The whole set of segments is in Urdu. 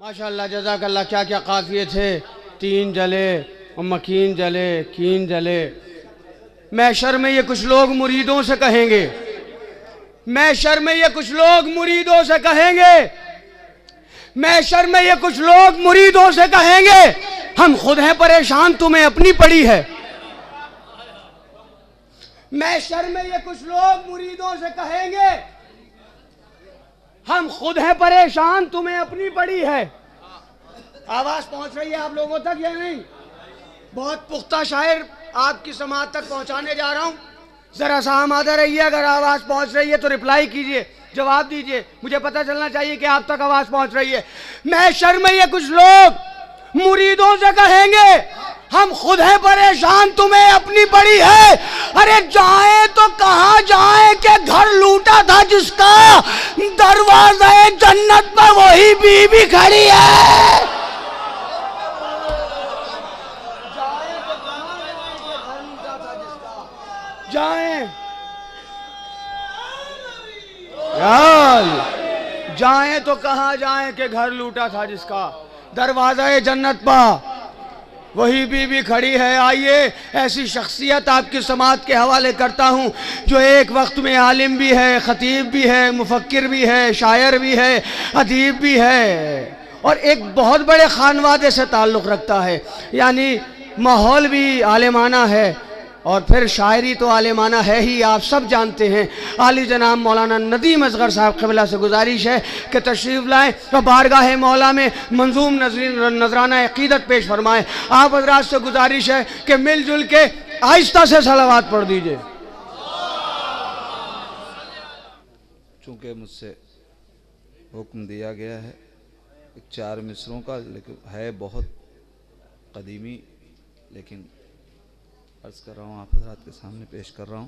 ماشاءاللہ جزاک اللہ، کیا کیا قافیے تھے، تین جلے اور مکین جلے، کین جلے۔ محشر میں یہ کچھ لوگ مریدوں سے کہیں گے، محشر میں یہ کچھ لوگ مریدوں سے کہیں گے، محشر میں یہ کچھ لوگ مریدوں سے کہیں گے ہم خود ہیں پریشان، تمہیں اپنی پڑی ہے۔ محشر میں یہ کچھ لوگ مریدوں سے کہیں گے ہم خود ہیں پریشان، تمہیں اپنی پڑی ہے۔ آواز پہنچ رہی ہے آپ لوگوں تک یا نہیں؟ بہت پختہ شاعر آپ کی سماعت تک پہنچانے جا رہا ہوں، ذرا سا آمادہ رہیے۔ اگر آواز پہنچ رہی ہے تو رپلائی کیجئے، جواب دیجئے، مجھے پتہ چلنا چاہیے کہ آپ تک آواز پہنچ رہی ہے۔ محشر میں یہ کچھ لوگ مریدوں سے کہیں گے ہم خود ہیں پریشان، تمہیں اپنی پڑی ہے۔ ارے جائیں تو کہاں جائیں کہ گھر لوٹا تھا جس کا، دروازہ جنت پر وہی بی بی کھڑی ہے۔ جائیں جائیں تو کہاں جائیں کہ گھر لوٹا تھا جس کا، دروازہ جنت پا وہی بی بی کھڑی ہے۔ آئیے ایسی شخصیت آپ کی سماعت کے حوالے کرتا ہوں جو ایک وقت میں عالم بھی ہے، خطیب بھی ہے، مفکر بھی ہے، شاعر بھی ہے، ادیب بھی ہے، اور ایک بہت بڑے خانوادے سے تعلق رکھتا ہے، یعنی ماحول بھی عالمانہ ہے اور پھر شاعری تو عالمانہ ہے ہی، آپ سب جانتے ہیں۔ عالی جناب مولانا ندیم اصغر صاحب قبلہ سے گزارش ہے کہ تشریف لائیں اور بارگاہ مولا میں منظوم نذرانہ عقیدت پیش فرمائیں۔ آپ حضرات سے گزارش ہے کہ مل جل کے آہستہ سے صلوات پڑھ دیجئے۔ چونکہ مجھ سے حکم دیا گیا ہے 4 مصروں کا، لیکن ہے بہت قدیمی، لیکن عرض کر رہا ہوں آپ حضرات کے سامنے پیش کر رہا ہوں۔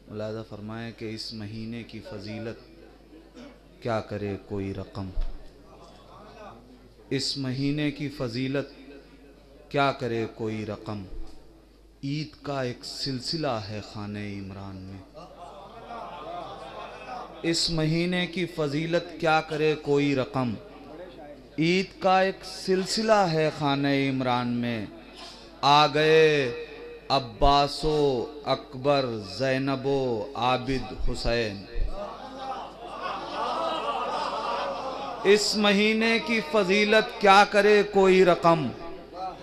ملاحظہ فرمائیں کہ اس مہینے کی فضیلت کیا کرے کوئی رقم، اس مہینے کی فضیلت کیا کرے کوئی رقم، عید کا ایک سلسلہ ہے خانہ عمران میں۔ اس مہینے کی فضیلت کیا کرے کوئی رقم، عید کا ایک سلسلہ ہے خانہ عمران میں۔ آ گئے عباس و اکبر، زینب و عابد حسین۔ اس مہینے کی فضیلت کیا کرے کوئی رقم،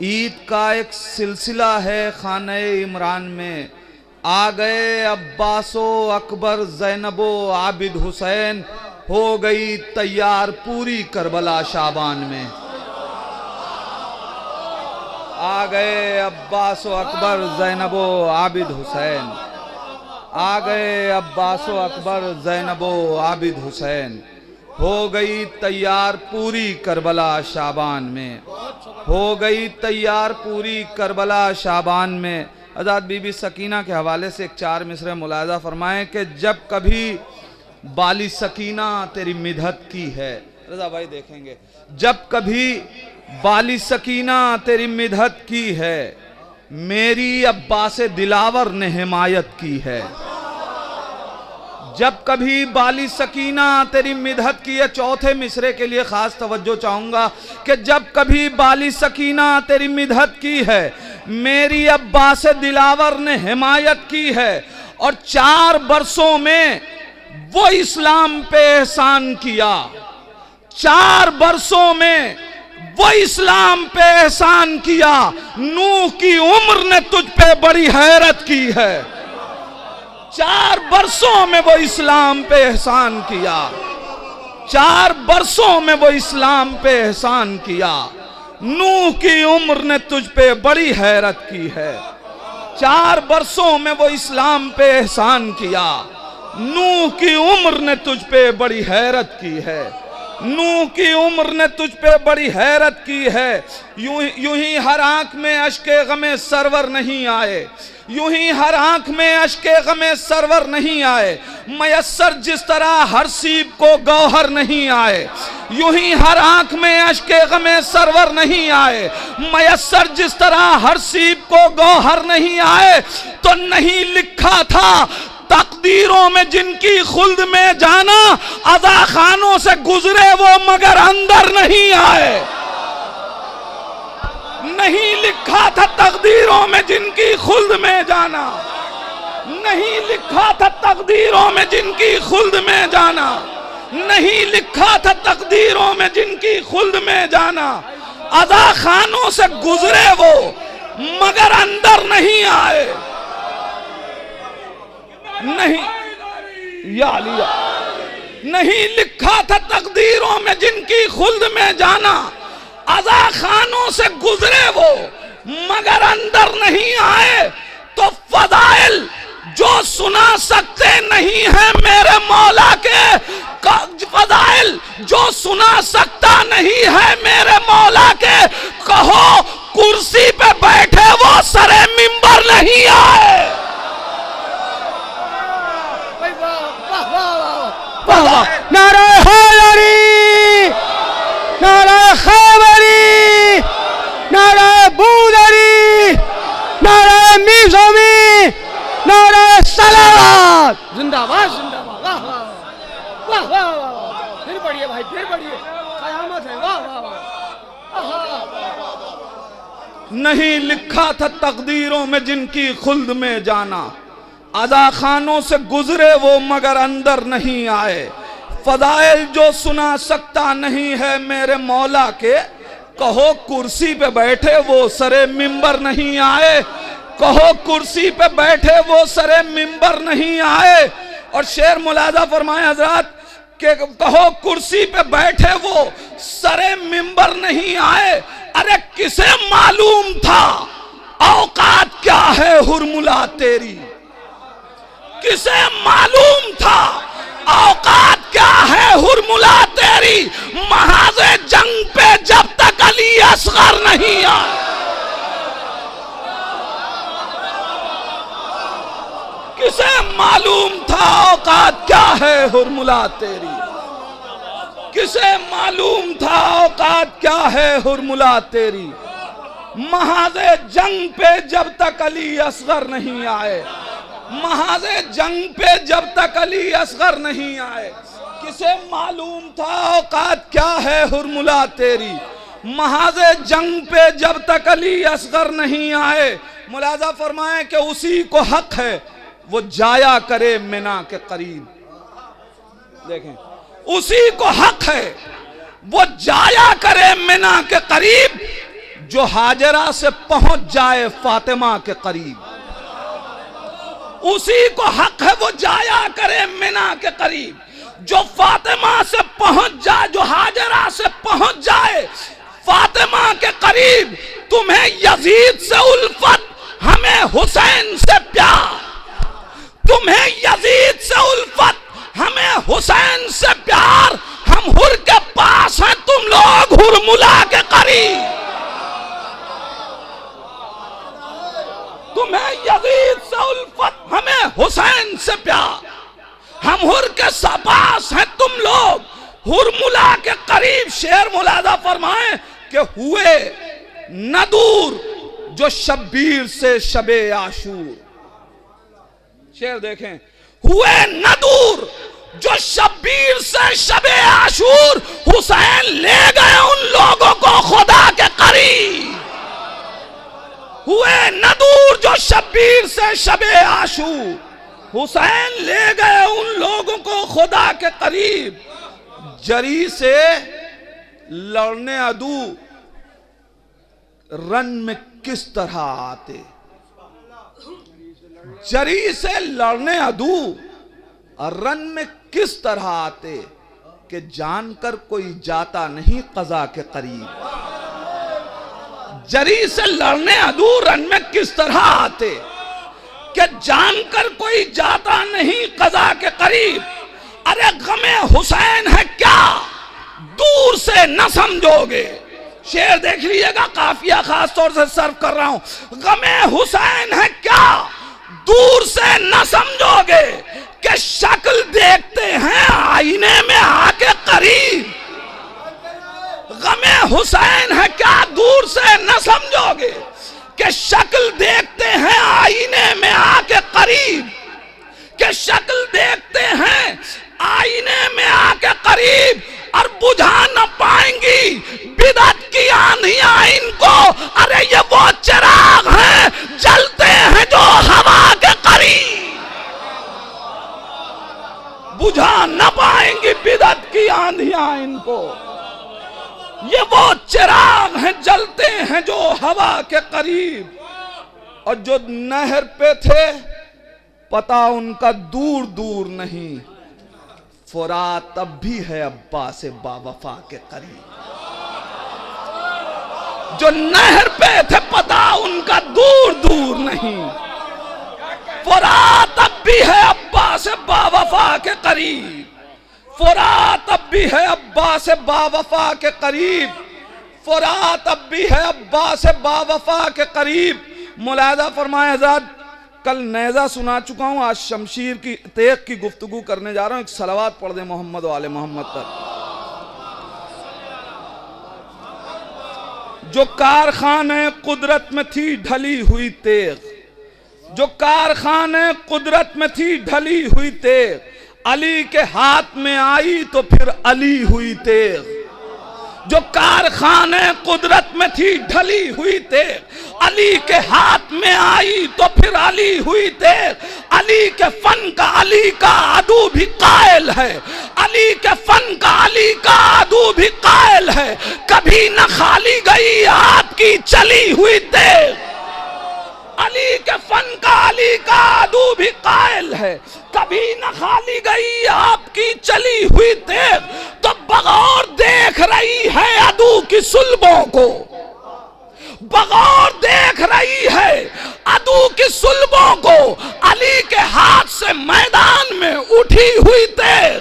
عید کا ایک سلسلہ ہے خانہ عمران میں۔ آ گئے عباس و اکبر، زینب و عابد حسین، ہو گئی تیار پوری کربلا شعبان میں۔ آ گئے عباس و اکبر، زینب و عابد حسین، آ گئے عباس و اکبر، زینب و عابد حسین، ہو گئی تیار پوری کربلا شعبان میں، ہو گئی تیار پوری کربلا شعبان میں۔ حضرت بی بی سکینہ کے حوالے سے ایک 4 مصرع ملاحظہ فرمائیں کہ جب کبھی بالی سکینہ تیری مدحت کی ہے، رضا بھائی دیکھیں گے، جب کبھی بالی سکینہ تیری مدحت کی ہے، میری عباس دلاور نے حمایت کی ہے۔ جب کبھی بالی سکینہ تیری مدحت کی ہے، چوتھے مصرے کے لیے خاص توجہ چاہوں گا کہ جب کبھی بالی سکینہ تیری مدحت کی ہے، میری عباس دلاور نے حمایت کی ہے، اور 4 برسوں میں وہ اسلام پہ احسان کیا، 4 برسوں میں وہ اسلام پہ احسان کیا، نوح کی عمر نے تجھ پہ بڑی حیرت کی ہے۔ 4 برسوں میں وہ اسلام پہ احسان کیا، 4 برسوں میں وہ اسلام پہ احسان کیا، نوح کی عمر نے تجھ پہ بڑی حیرت کی ہے۔ 4 برسوں میں وہ اسلام پہ احسان کیا، نوح کی عمر نے تجھ پہ بڑی حیرت کی ہے، نوح کی عمر نے تجھ پہ بڑی حیرت کی ہے۔ یوں ہی ہر آنکھ میں اشک غم سرور نہیں آئے، یوں ہی ہر آنکھ میں اشک غم سرور نہیں آئے، میسر جس طرح ہر سیب کو گوہر نہیں آئے، یوں ہی ہر آنکھ میں اشک غم سرور نہیں آئے، میسر جس طرح ہر سیب کو گوہر نہیں آئے، تو نہیں لکھا تھا تقدیروں میں جن کی خلد میں جانا، عزا خانوں سے گزرے وہ مگر اندر نہیں آئے۔ نہیں لکھا تھا تقدیروں میں جن کی خلد میں جانا، نہیں لکھا تھا تقدیروں میں جن کی خلد میں جانا، نہیں لکھا تھا تقدیروں میں جن کی خلد میں جانا، عزا خانوں سے گزرے وہ مگر اندر نہیں آئے۔ نہیں یا علی، نہیں لکھا تھا تقدیروں میں جن کی خلد میں جانا، عزا خانوں سے گزرے وہ مگر اندر نہیں آئے۔ تو فضائل جو سنا سکتے نہیں ہیں میرے مولا کے، فضائل جو سنا سکتا نہیں ہے میرے مولا کے، کہو کرسی پہ بیٹھے وہ سرے منبر نہیں آئے۔ نعرہ حیدری، نعرہ خیبری، نعرہ بودری، نعرہ میزومی، نعرہ صلوات، زندہ باد زندہ باد، واہ واہ واہ واہ واہ، پھر پڑھیے بھائی پھر پڑھیے، قیامت ہے، واہ واہ واہ۔ نہیں لکھا تھا تقدیروں میں جن کی خلد میں جانا، عزا خانوں سے گزرے وہ مگر اندر نہیں آئے۔ فضائل جو سنا سکتا نہیں ہے میرے مولا کے، کہو کرسی پہ بیٹھے وہ سرے منبر نہیں آئے، کہو کرسی پہ بیٹھے وہ سرے منبر نہیں آئے۔ اور شعر ملاحظہ فرمائے حضرات کہ کہو کرسی پہ بیٹھے وہ سرے منبر نہیں آئے۔ ارے کسے معلوم تھا اوقات کیا ہے ہرملا تیری، کسے معلوم تھا اوقات کیا ہے ہرملا تیری، محاذ جنگ پہ جب تک علی اصغر نہیں آئے۔ کسے معلوم تھا اوقات کیا ہے ہرملا تیری، کسے معلوم تھا اوقات کیا ہے ہرملا تیری، محاذ جنگ پہ جب تک علی اصغر نہیں آئے، محاذ جنگ پہ جب تک علی اصغر نہیں آئے۔ کسے معلوم تھا اوقات کیا ہے ہرملا تیری، محاذ جنگ پہ جب تک علی اصغر نہیں آئے۔ ملاحظہ فرمائیں کہ اسی کو حق ہے وہ جایا کرے منا کے قریب، دیکھیں اسی کو حق ہے وہ جایا کرے منا کے قریب، جو ہاجرہ سے پہنچ جائے فاطمہ کے قریب، اسی کو حق ہے وہ جایا کرے منا کے قریب، جو فاطمہ سے پہنچ جائے، جو ہاجرہ سے پہنچ جائے فاطمہ کے قریب۔ تمہیں یزید سے الفت، ہمیں حسین سے پیار، تمہیں یزید سے الفت، ہمیں حسین سے پیار، ہم ہر کے پاس ہیں تم لوگ ہرملا کے قریب۔ تمہیں یزید سے الفت، ہمیں حسین سے پیار، ہم ہر کے پاس ہیں تم لوگ ہرملا کے قریب۔ شعر ملاحظہ فرمائیں کہ ہوئے نہ دور جو شبیر سے شب عاشور، شعر دیکھیں، ہوئے نہ دور جو شبیر سے شب عاشور، حسین لے گئے ان لوگوں کو خدا کے قریب۔ ہوئے نہ دور جو شبیر سے شب عاشور، حسین لے گئے ان لوگوں کو خدا کے قریب۔ جری سے لڑنے عدو رن میں کس طرح آتے، جری سے لڑنے عدو رن میں کس طرح آتے، کہ جان کر کوئی جاتا نہیں قضا کے قریب۔ جری سے لڑنے عدو رن میں کس طرح آتے، کہ جان کر کوئی جاتا نہیں قضا کے قریب۔ ارے غم حسین ہے کیا دور سے نہ سمجھو گے، شعر دیکھ لیے گا، قافیہ خاص طور سے صرف کر رہا ہوں۔ غم حسین ہے کیا دور سے نہ سمجھو گے، کہ شکل دیکھتے ہیں آئینے میں آ کے قریب۔ غم حسین ہے کیا دور سے نہ سمجھو گے، کہ شکل دیکھتے ہیں آئینے میں آ کے قریب، کہ کے شکل دیکھتے ہیں آئینے میں آ کے قریب اور بجھا نہ پائیں گی بدعت کی آندھیاں ان کو. ارے یہ وہ چراغ ہیں جلتے ہیں جو ہوا کے قریب, بجھا نہ پائیں گی بدعت کی آندھیاں ان کو. یہ وہ چراغ ہیں جلتے ہیں جو ہوا کے قریب. اور جو نہر پہ تھے پتہ ان کا دور دور نہیں, فرات اب بھی ہے عباس با وفا کے قریب. جو نہر پہ تھے پتہ ان کا دور دور نہیں, فرات اب بھی ہے عباس با وفا کے قریب. فرات اب بھی ہے عباس با وفا کے قریب. فرات اب بھی ہے عباس با وفا کے قریب. ملاحظہ فرمائے حضرات, کل نیزہ سنا چکا ہوں, آج شمشیر کی تیغ کی گفتگو کرنے جا رہا ہوں. ایک صلوات پڑھ دیں محمد و آل محمد پر. جو کارخانے قدرت میں تھی ڈھلی ہوئی تیغ, جو کارخانے قدرت میں تھی ڈھلی ہوئی تیغ, علی کے ہاتھ میں آئی تو پھر علی ہوئی تیغ. جو کارخانے قدرت میں تھی ڈھلی ہوئی تیغ, علی کے ہاتھ میں آئی تو پھر علی ہوئی تیغ. علی کے فن کا علی کا عدو بھی قائل ہے, علی کے فن کا علی کا عدو بھی قائل ہے. کبھی نہ خالی گئی آپ کی چلی ہوئی تیغ. علی کے فن کا علی کا عدو بھی قائل ہے, کبھی نہ خالی گئی آپ کی چلی ہوئی تیغ. تو بغور دیکھ رہی ہے عدو کی صلبوں کو, بغور دیکھ رہی ہے عدو کی صلبوں کو. علی کے ہاتھ سے میدان میں اٹھی ہوئی تیغ,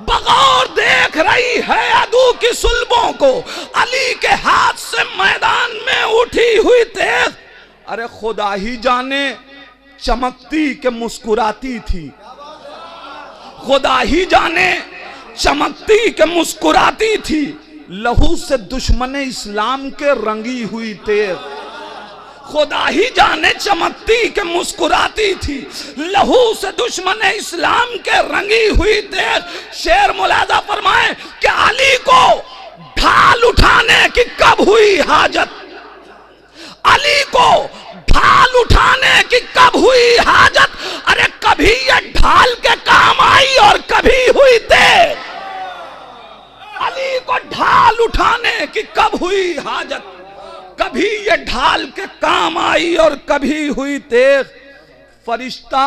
بغور دیکھ رہی ہے عدو کی صلبوں کو. علی کے ہاتھ سے میدان میں اٹھی ہوئی تیغ. ارے خدا ہی جانے چمکتی کہ مسکراتی تھی, خدا ہی جانے چمکتی کہ مسکراتی تھی. لہو سے دشمن اسلام کے رنگی ہوئی تیغ, خدا ہی جانے چمکتی کہ مسکراتی تھی. لہو سے دشمن اسلام کے رنگی ہوئی تیغ. شعر ملاحظہ فرمائیں کہ علی کو ڈھال اٹھانے کی کب ہوئی حاجت, علی کو ڈھال اٹھانے کی کب ہوئی حاجت. ارے کبھی یہ ڈھال کے کام آئی اور کبھی ہوئی تیغ. علی کو ڈھال اٹھانے کی کب ہوئی حاجت, کبھی یہ ڈھال کے کام آئی اور کبھی ہوئی تیغ. فرشتہ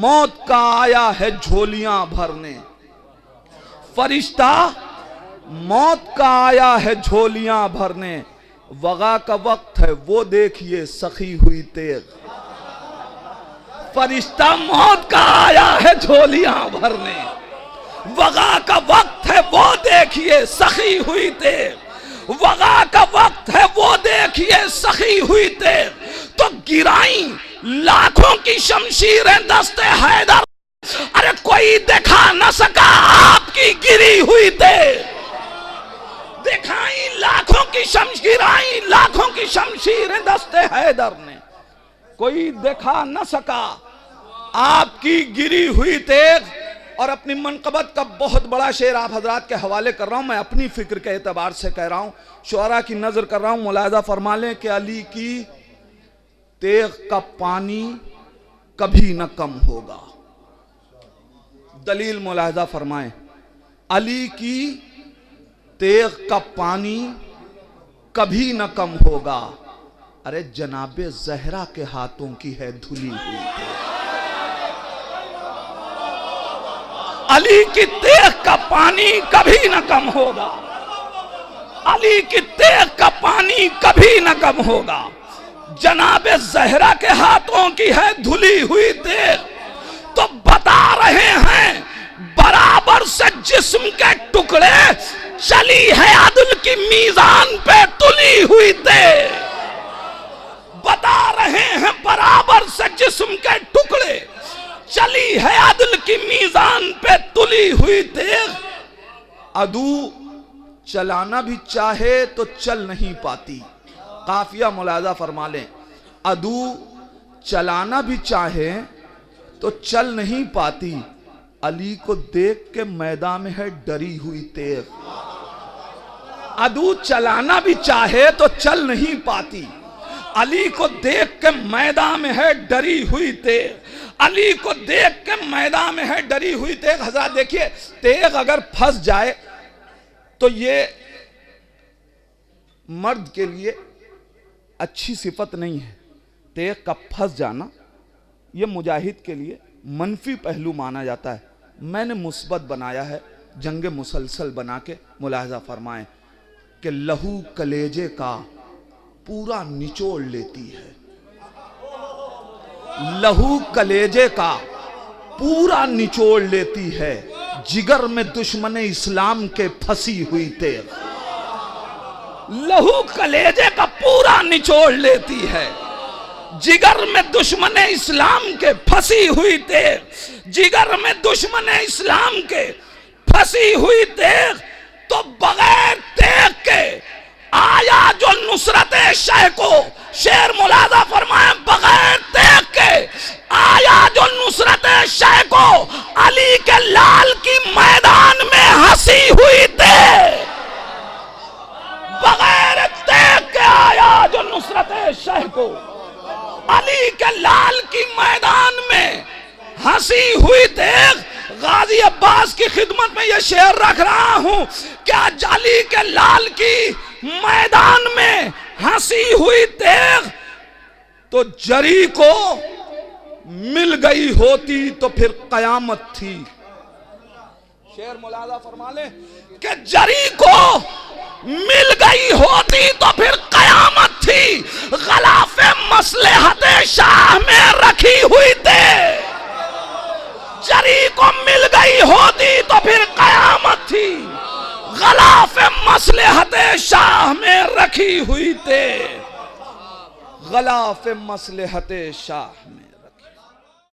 موت کا آیا ہے جھولیاں بھرنے, فرشتہ موت کا آیا ہے جھولیاں بھرنے. وغا کا وقت ہے وہ دیکھیے سخی ہوئی تیغ. فرشتہ موت کا آیا ہے جھولیاں بھرنے, وغا کا وقت ہے وہ دیکھیے سخی ہوئی تیغ. وغا کا وقت ہے وہ دیکھیے سخی ہوئی تیغ. تو گرائیں لاکھوں کی شمشیریں دست حیدر, ارے کوئی دکھا نہ سکا آپ کی گری ہوئی تیغ. دکھائیں لاکھوں کی شمشیریں, لاکھوں کی شمشیریں دست حیدر نے, کوئی دکھا نہ سکا آپ کی گری ہوئی تیغ. اور اپنی منقبت کا بہت بڑا شعر آپ حضرات کے حوالے کر رہا ہوں, میں اپنی فکر کے اعتبار سے کہہ رہا ہوں, شعراء کی نظر کر رہا ہوں. ملاحظہ فرما لیں کہ علی کی تیغ کا پانی کبھی نہ کم ہوگا. دلیل ملاحظہ فرمائیں, علی کی تیغ کا پانی کبھی نہ کم ہوگا. ارے جناب زہرا کے ہاتھوں کی ہے دھلی ہوئی تیغ. علی کی تیغ کا پانی کبھی نہ کم ہوگا, علی کی تیغ کا پانی کبھی نہ کم ہوگا. جناب زہرا کے ہاتھوں کی ہے دھلی ہوئی تیغ. تو بتا رہے ہیں برابر سے جسم کے ٹکڑے, چلی ہے عدل کی میزان پہ تلی ہوئی تیغ. بتا رہے ہیں برابر سے جسم کے ٹکڑے, چلی ہے عدل کی میزان پہ تلی ہوئی تیغ. عدو چلانا بھی چاہے تو چل نہیں پاتی. قافیہ ملاحظہ فرما لیں, عدو چلانا بھی چاہے تو چل نہیں پاتی، علی کو دیکھ کے میدان میں ہے ڈری ہوئی تیغ۔ عدو چلانا بھی چاہے تو چل نہیں پاتی، علی کو دیکھ کے میدان میں ہے ڈری ہوئی تیغ، علی کو دیکھ کے میدان میں ہے ڈری ہوئی تیغ۔ حضرات دیکھیے، تیغ اگر پھنس جائے تو یہ مرد کے لیے اچھی صفت نہیں ہے۔ تیغ کا پھنس جانا یہ مجاہد کے لیے منفی پہلو مانا جاتا ہے۔ میں نے مثبت بنایا ہے، جنگ مسلسل بنا کے ملاحظہ فرمائیں کہ لہو کلیجے کا پورا نچوڑ لیتی ہے، لہو کلیجے کا پورا نچوڑ لیتی ہے، جگر میں دشمن اسلام کے پھنسی ہوئی تیغ۔ لہو کلیجے کا پورا نچوڑ لیتی ہے، جگر میں دشمن اسلام کے پھنسی ہوئی تیغ، جگر میں دشمن اسلام کے پھنسی ہوئی تیغ۔ تو بغیر تیغ کے آیا جو نصرت شہ کو، شعر ملاحظہ فرمائیں، بغیر تیغ کے آیا جو نصرت شہ کو، علی کے لال کی میدان میں ہنسی ہوئی تیغ۔ بغیر تیغ کے آیا جو نصرت شہ کو، علی کے لال کی میدان میں ہنسی ہوئی تیغ۔ غازی عباس کی خدمت میں یہ شعر رکھ رہا ہوں کہ آج علی کے لال کی میدان میں ہنسی ہوئی تیغ تو جری کو مل گئی ہوتی تو پھر قیامت تھی۔ شعر ملاحظہ فرما لیں کہ جری کو مل گئی ہوتی تو پھر قیامت تھی، غلاف مصلحت شاہ میں رکھی ہوئی تیغ۔ جری کو مل گئی ہوتی تو پھر قیامت تھی، غلاف مصلحت شاہ میں رکھی ہوئی تیغ، غلاف مصلحت شاہ میں۔